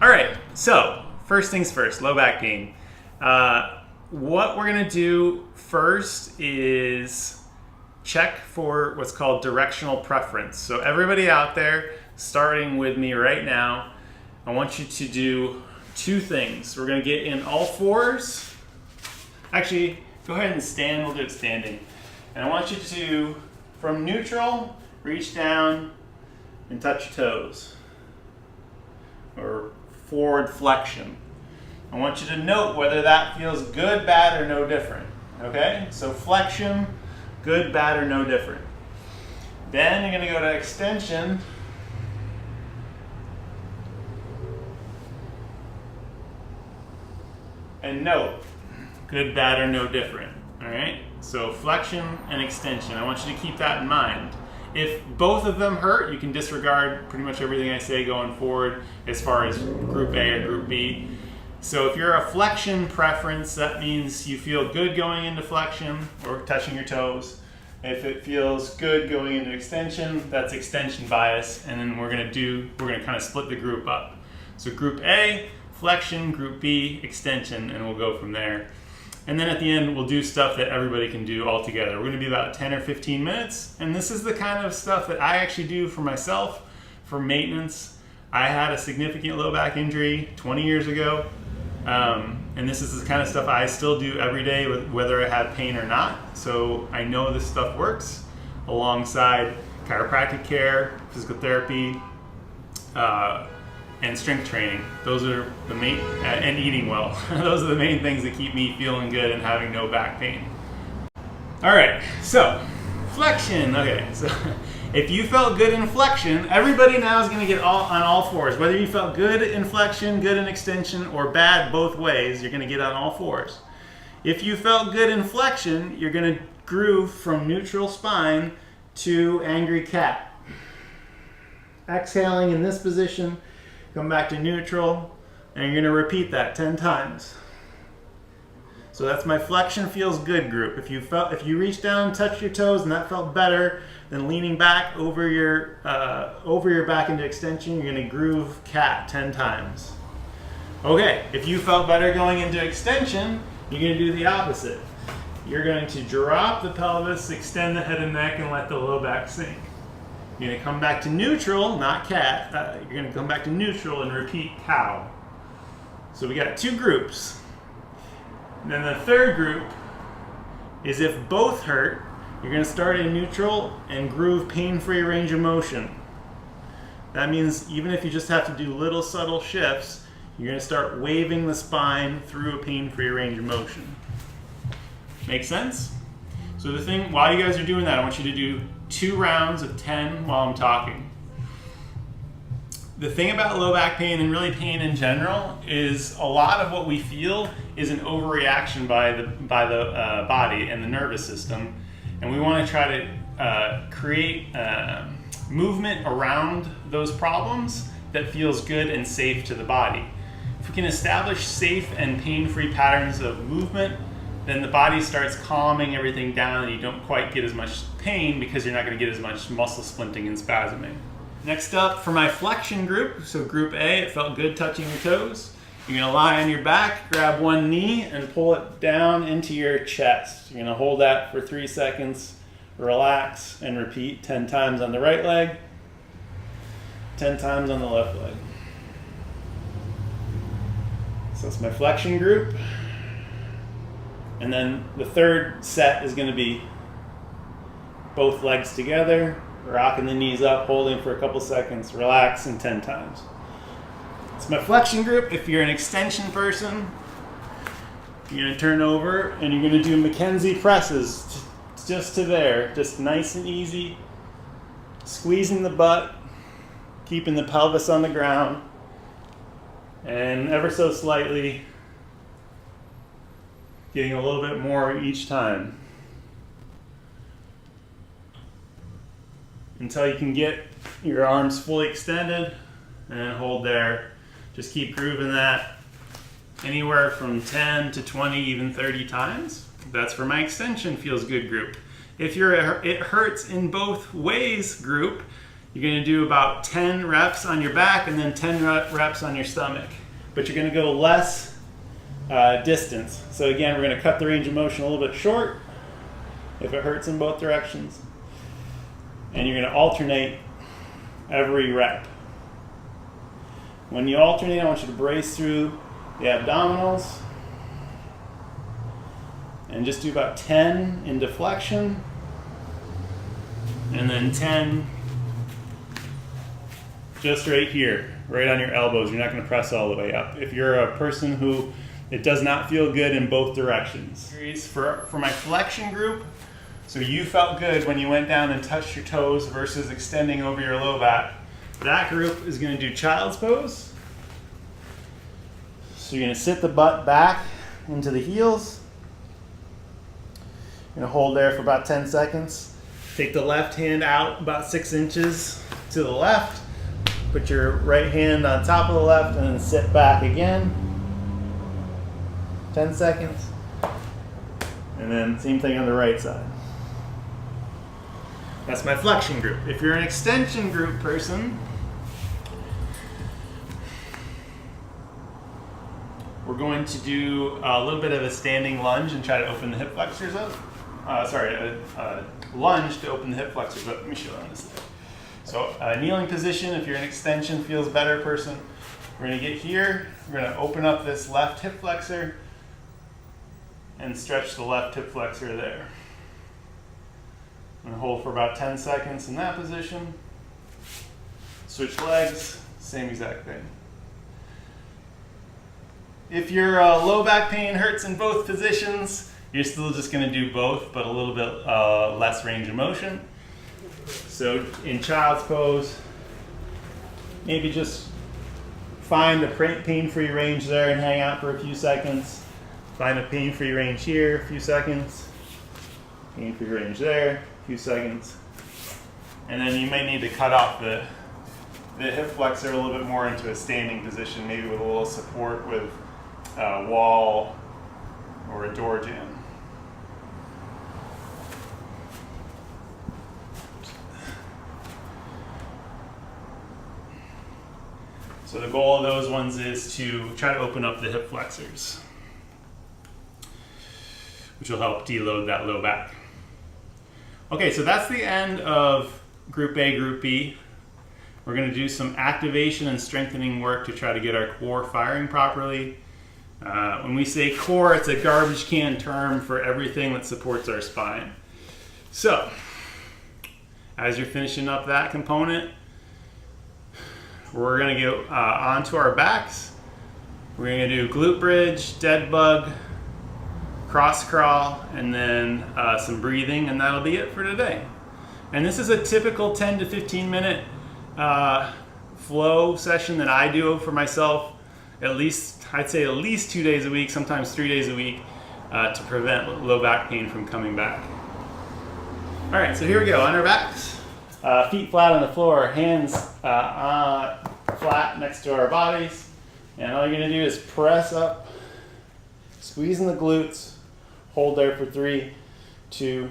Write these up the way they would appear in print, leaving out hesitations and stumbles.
All right, so first things first, low back pain. What we're gonna do first is check for what's called directional preference. So everybody out there, starting with me right now, I want you to do two things. We're gonna get in all fours. Actually, go ahead and stand, we'll do it standing. And I want you to, from neutral, reach down and touch your toes. Or forward flexion. I want you to note whether that feels good, bad, or no different. Okay? So flexion, good, bad, or no different. Then you're going to go to extension. And note, good, bad, or no different. Alright? So flexion and extension. I want you to keep that in mind. If both of them hurt, you can disregard pretty much everything I say going forward as far as group A or group B. So if you're a flexion preference, that means you feel good going into flexion or touching your toes. If it feels good going into extension, that's extension bias. And then we're gonna kind of split the group up. So group A, flexion, group B, extension, and we'll go from there. And then at the end, we'll do stuff that everybody can do all together. We're gonna be about 10 or 15 minutes. And this is the kind of stuff that I actually do for myself, for maintenance. I had a significant low back injury 20 years ago. And this is the kind of stuff I still do every day, whether I have pain or not. So I know this stuff works alongside chiropractic care, physical therapy, and strength training. Those are the main, and eating well. Those are the main things that keep me feeling good and having no back pain. All right, so flexion. Okay, so if you felt good in flexion, everybody now is gonna get on all fours. Whether you felt good in flexion, good in extension, or bad both ways, you're gonna get on all fours. If you felt good in flexion, you're gonna groove from neutral spine to angry cat. Exhaling in this position, come back to neutral, and you're gonna repeat that 10 times. So that's my flexion feels good group. If you reach down, touch your toes, and that felt better than leaning back over your back into extension, you're gonna groove cat 10 times. Okay, if you felt better going into extension, you're gonna do the opposite. You're going to drop the pelvis, extend the head and neck, and let the low back sink. You're going to come back to neutral, not cat. You're going to come back to neutral and repeat cow. So we got two groups. And then the third group is if both hurt, you're going to start in neutral and groove pain-free range of motion. That means even if you just have to do little subtle shifts, you're going to start waving the spine through a pain-free range of motion. Make sense? So the thing, while you guys are doing that, I want you to do 2 rounds of 10 while I'm talking. The thing about low back pain and really pain in general is a lot of what we feel is an overreaction by the body and the nervous system, and we want to try to create movement around those problems that feels good and safe to the body. If we can establish safe and pain-free patterns of movement, then the body starts calming everything down and you don't quite get as much pain because you're not going to get as much muscle splinting and spasming. Next up for my flexion group, so group A, it felt good touching your toes. You're going to lie on your back, grab one knee and pull it down into your chest. You're going to hold that for 3 seconds, relax and repeat 10 times on the right leg, 10 times on the left leg. So that's my flexion group. And then the third set is going to be both legs together, rocking the knees up, holding for a couple seconds, relax, and 10 times. It's my flexion group. If you're an extension person, you're going to turn over and you're going to do Mackenzie presses just to there, just nice and easy, squeezing the butt, keeping the pelvis on the ground, and ever so slightly getting a little bit more each time until you can get your arms fully extended and hold there. Just keep grooving that anywhere from 10 to 20, even 30 times. That's for my extension feels good group. If you're a it hurts in both ways group, You're going to do about 10 reps on your back and then 10 reps on your stomach. But you're going to go less distance. So again, we're going to cut the range of motion a little bit short if it hurts in both directions. And you're going to alternate every rep. When you alternate, I want you to brace through the abdominals and just do about 10 in deflection and then 10 just right here, right on your elbows. You're not going to press all the way up. If you're a person who it does not feel good in both directions. For my flexion group, so you felt good when you went down and touched your toes versus extending over your low back. That group is going to do child's pose. So you're going to sit the butt back into the heels. You're going to hold there for about 10 seconds. Take the left hand out about 6 inches to the left. Put your right hand on top of the left and then sit back again. 10 seconds. And then same thing on the right side. That's my flexion group. If you're an extension group person, we're going to do a little bit of a standing lunge and try to open the hip flexors up. A lunge to open the hip flexors up. Let me show you on this side. So kneeling position, if you're an extension feels better person, we're going to get here. We're going to open up this left hip flexor and stretch the left hip flexor there. I'm going to hold for about 10 seconds in that position. Switch legs, same exact thing. If your low back pain hurts in both positions, you're still just going to do both, but a little bit less range of motion. So in child's pose, maybe just find a pain-free range there and hang out for a few seconds. Find a pain-free range here, a few seconds. Pain-free range there, a few seconds. And then you may need to cut off the hip flexor a little bit more into a standing position, maybe with a little support with a wall or a door jamb. So the goal of those ones is to try to open up the hip flexors, which will help deload that low back. Okay, so that's the end of Group A, Group B. We're going to do some activation and strengthening work to try to get our core firing properly. When we say core, it's a garbage can term for everything that supports our spine. So, as you're finishing up that component, we're going to get onto our backs. We're going to do glute bridge, dead bug, cross crawl, and then some breathing, and that'll be it for today. And this is a typical 10 to 15 minute flow session that I do for myself, I'd say at least 2 days a week, sometimes 3 days a week, to prevent low back pain from coming back. All right, so here we go, on our backs. Feet flat on the floor, hands flat next to our bodies. And all you're gonna do is press up, squeezing the glutes, hold there for 3, 2,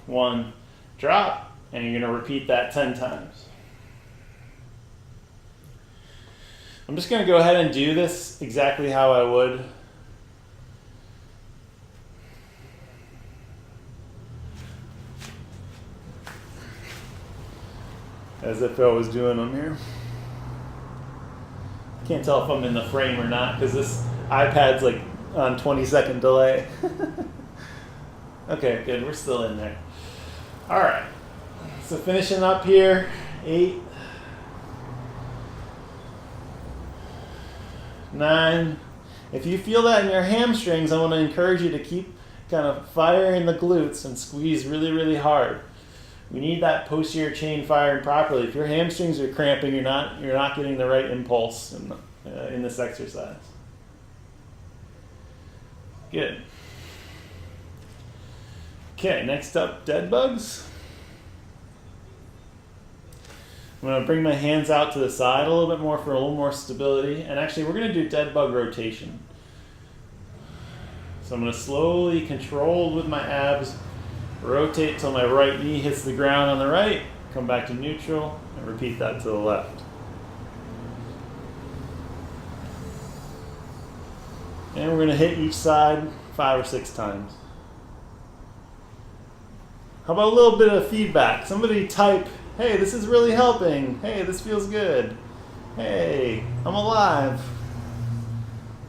1, drop, and you're gonna repeat that 10 times. I'm just gonna go ahead and do this exactly how I would. As if I was doing them here. Can't tell if I'm in the frame or not because this iPad's like on 20-second delay. Okay, good, we're still in there. All right, so finishing up here, 8, 9. If you feel that in your hamstrings, I want to encourage you to keep kind of firing the glutes and squeeze really, really hard. We need that posterior chain firing properly. If your hamstrings are cramping, you're not getting the right impulse in this exercise. Good. Okay, next up, dead bugs. I'm going to bring my hands out to the side a little bit more for a little more stability. And actually, we're going to do dead bug rotation. So I'm going to slowly, controlled with my abs, rotate till my right knee hits the ground on the right, come back to neutral, and repeat that to the left. And we're going to hit each side 5 or 6 times. How about a little bit of feedback? Somebody type, hey, this is really helping. Hey, this feels good. Hey, I'm alive.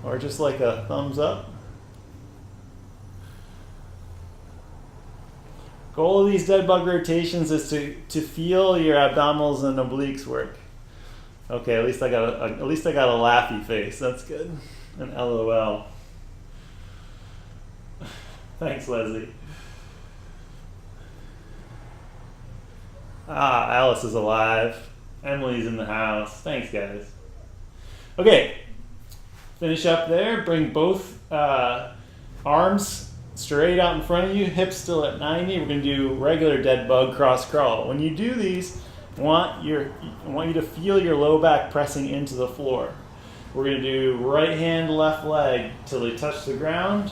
Or just like a thumbs up. Goal of these dead bug rotations is to feel your abdominals and obliques work. Okay, at least I got a laughy face. That's good. An LOL. Thanks, Leslie. Ah, Alice is alive. Emily's in the house. Thanks, guys. Okay, finish up there. Bring both arms straight out in front of you, hips still at 90. We're going to do regular dead bug cross crawl. When you do these, I want you to feel your low back pressing into the floor. We're going to do right hand, left leg till they touch the ground.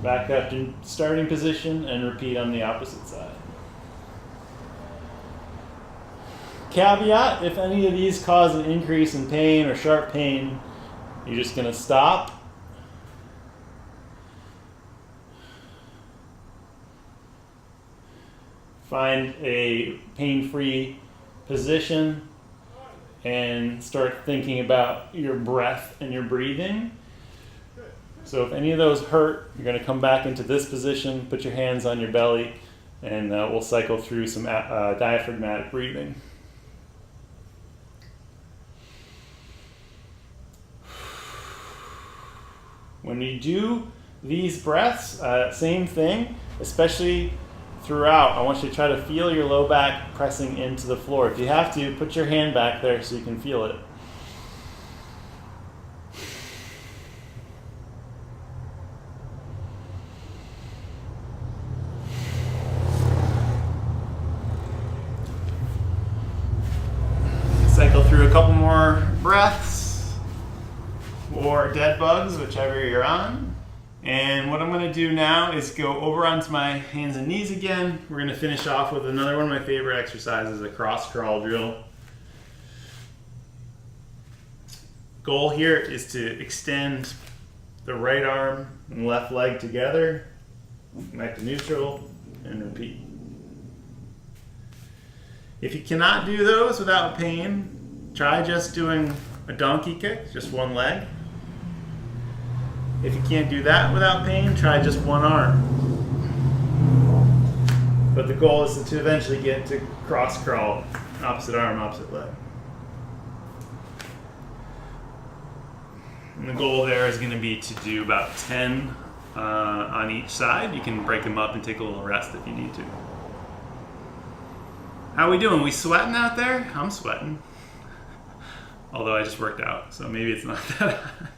Back up to starting position and repeat on the opposite side. Caveat, if any of these cause an increase in pain or sharp pain, you're just going to stop. Find a pain-free position and start thinking about your breath and your breathing. So if any of those hurt, you're going to come back into this position, put your hands on your belly, and we'll cycle through some diaphragmatic breathing. When you do these breaths, same thing, especially throughout, I want you to try to feel your low back pressing into the floor. If you have to, put your hand back there so you can feel it. Cycle through a couple more breaths or dead bugs, whichever you're on. And what I'm going to do now is go over onto my hands and knees again. We're going to finish off with another one of my favorite exercises, a cross crawl drill. Goal here is to extend the right arm and left leg together, back to neutral, and repeat. If you cannot do those without pain, try just doing a donkey kick, just one leg. If you can't do that without pain, try just one arm. But the goal is to eventually get to cross crawl, opposite arm, opposite leg. And the goal there is going to be to do about 10 on each side. You can break them up and take a little rest if you need to. How we doing? We sweating out there? I'm sweating. Although I just worked out, so maybe it's not that hot.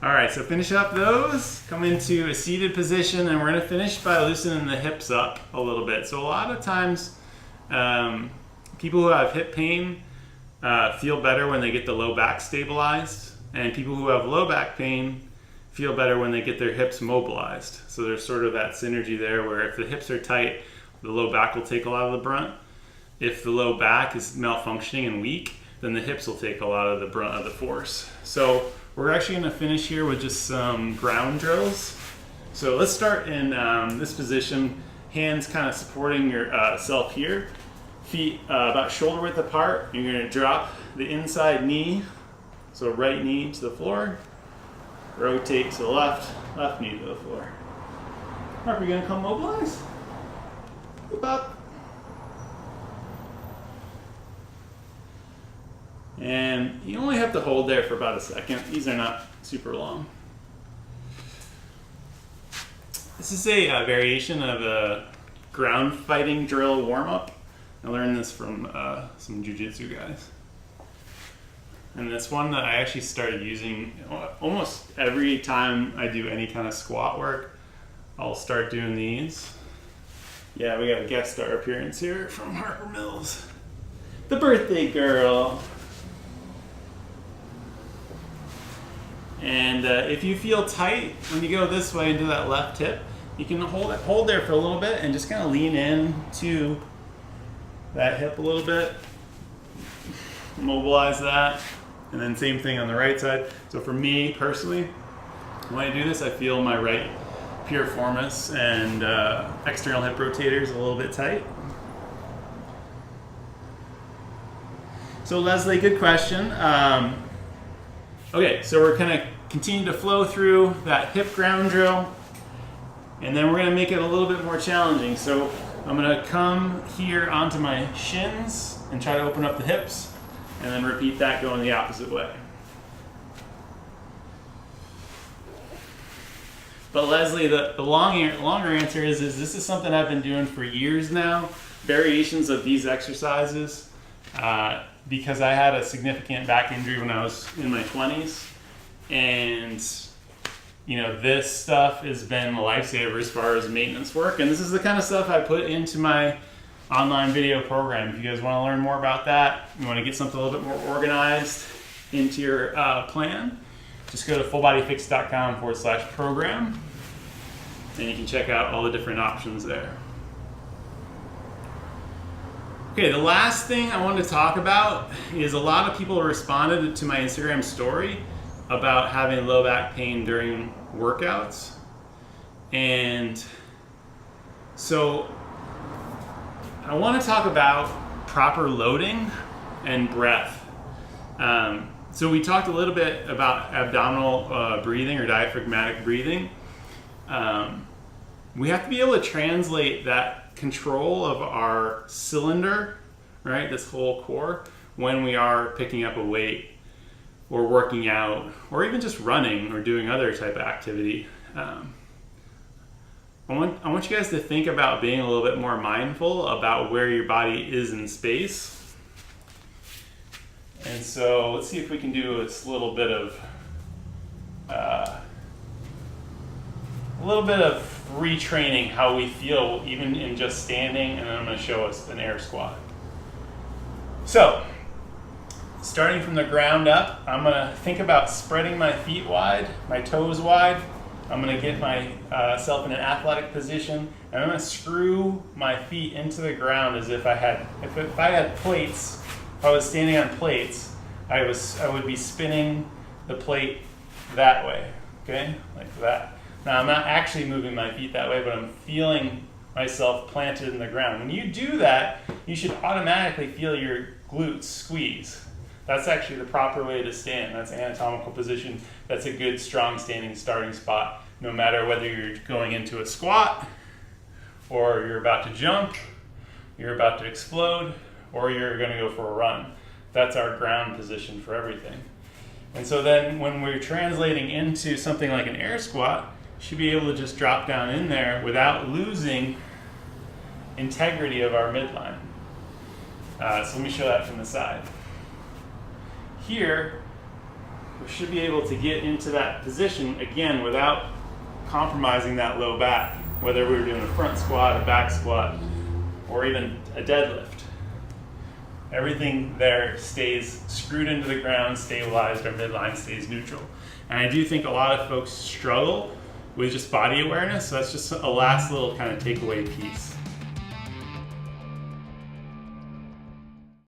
All right, so finish up those, come into a seated position, and we're gonna finish by loosening the hips up a little bit. So a lot of times, people who have hip pain feel better when they get the low back stabilized, and people who have low back pain feel better when they get their hips mobilized. So there's sort of that synergy there where if the hips are tight, the low back will take a lot of the brunt. If the low back is malfunctioning and weak, then the hips will take a lot of the brunt of the force. So we're actually going to finish here with just some ground drills. So let's start in this position, hands kind of supporting yourself here, feet about shoulder width apart. You're going to drop the inside knee, so right knee to the floor, rotate to the left, left knee to the floor. Are we going to come mobilize? Loop up. And you only have to hold there for about a second. These are not super long. This is a variation of a ground fighting drill warm-up. I learned this from some jiu-jitsu guys. And this one that I actually started using almost every time I do any kind of squat work, I'll start doing these. Yeah, we got a guest star appearance here from Harper Mills. The birthday girl. And if you feel tight when you go this way into that left hip, you can hold there for a little bit and just kind of lean in to that hip a little bit. Mobilize that. And then same thing on the right side. So for me personally, when I do this, I feel my right piriformis and external hip rotators a little bit tight. So Leslie, good question. Okay, so we're gonna continue to flow through that hip ground drill, and then we're gonna make it a little bit more challenging. So I'm gonna come here onto my shins and try to open up the hips, and then repeat that going the opposite way. But Leslie, the longer answer is this is something I've been doing for years now, variations of these exercises, because I had a significant back injury when I was in my 20s. And you know, this stuff has been a lifesaver as far as maintenance work. And this is the kind of stuff I put into my online video program. If you guys want to learn more about that, you want to get something a little bit more organized into your plan, just go to fullbodyfix.com/program, and you can check out all the different options there. Okay, the last thing I wanted to talk about is a lot of people responded to my Instagram story about having low back pain during workouts. And so I want to talk about proper loading and breath. So we talked a little bit about abdominal breathing or diaphragmatic breathing. We have to be able to translate that control of our cylinder, right, this whole core, when we are picking up a weight or working out or even just running or doing other type of activity. I want you guys to think about being a little bit more mindful about where your body is in space. And so let's see if we can do this little bit of retraining how we feel even in just standing, and then I'm going to show us an air squat. So starting from the ground up, I'm going to think about spreading my feet wide, my toes wide. I'm going to get myself in an athletic position, and I'm going to screw my feet into the ground as if I had plates. If I was standing on plates, I would be spinning the plate that way, okay, like that. Now I'm not actually moving my feet that way, but I'm feeling myself planted in the ground. When you do that, you should automatically feel your glutes squeeze. That's actually the proper way to stand. That's anatomical position. That's a good, strong standing starting spot, no matter whether you're going into a squat, or you're about to jump, you're about to explode, or you're going to go for a run. That's our ground position for everything. And so then when we're translating into something like an air squat, you should be able to just drop down in there without losing integrity of our midline. So let me show that from the side. Here, we should be able to get into that position again without compromising that low back, whether we were doing a front squat, a back squat, or even a deadlift. Everything there stays screwed into the ground, stabilized, our midline stays neutral. And I do think a lot of folks struggle with just body awareness, so that's just a last little kind of takeaway piece.